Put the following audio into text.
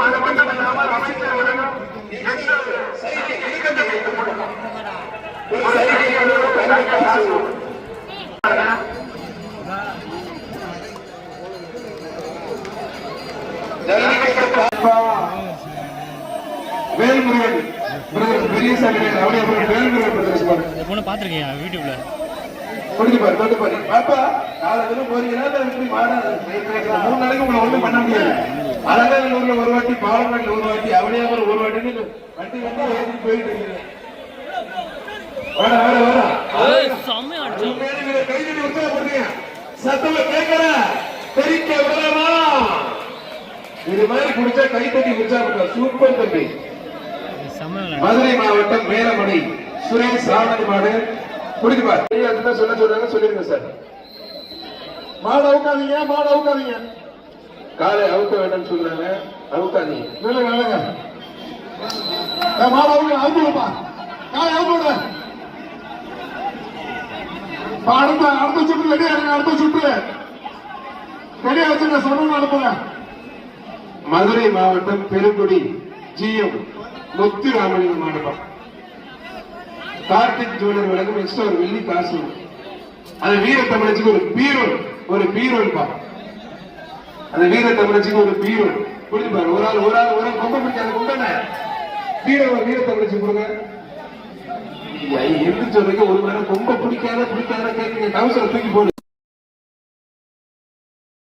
அது மட்டும் இல்லாமல் அமைச்சர்களும் வேல்முருகன் பெரிய சாமி அவருடைய வேல்முருகன் பாத்திருக்கீங்க யூடியூப்ல முடிஞ்சுப்பாரு தொட்டுப்பாரு பாப்பா நாளைக்கு போறீங்கன்னா இப்படி மாறாது 3 நாளைக்கு உங்களை ஒண்ணும் பண்ண முடியாது. அழகாநல்லூர்ல ஒரு வாட்டி, பாலமேட்ல ஒரு வாட்டி, அவளியாபுரம் ஒரு வாட்டின்னு வண்டி வந்து ஏறி போயிட்டு இருக்கீங்க. கைதடி உற்சாகப்படுறீங்க, சத்தமா கேட்கற தெரிக்க விடலாமா? இது மாதிரி குடிச்சா கைத்தட்டி உற்சாகப்படுற சூப்பர் தம்பி. மதுரை மாவட்டம் மேலமடை சுரேஷ் சாமி மாடு குடிக்குப்பார். சொல்ல சொல்றாங்க சொல்லிருங்க சார். மாடு அவுக்காதீங்க, மாடு அவுக்காதீங்க. காலை அவுக்க வேண்டாம்னு சொல்றாங்க, அவுக்காதீங்க. மாடு அவுக்க அவுக்குப்பா, காலை அவுக்க. அடுத்த சுற்று ரெடியா இருங்க, அடுத்த சுற்று ரெடியா வச்சுங்க, சொன்ன அனுப்புங்க. மதுரை மாவட்டம் பெருங்குடி ஜிஎம் முத்துராமலிங்கம் மாவட்டம் கார்த்திக் ஜுவல்லர் வழங்கும் எக்ஸ்ட்ரா ஒரு வெள்ளி காசு. அந்த வீர தமிழச்சிக்கு ஒரு பீரோல் பா. அந்த வீர தமிழச்சிக்கு ஒரு பீரோல் புரிஞ்சு பாரு. ஒரு ஆள் கொம்ப பிடிக்காத கொண்டான வீர தமிழச்சி கொடுங்க. எந்த சொல்றீங்க? ஒரு நேரம் கொம்ப பிடிக்காத கேட்குங்க, கவசம் தூக்கி போடு.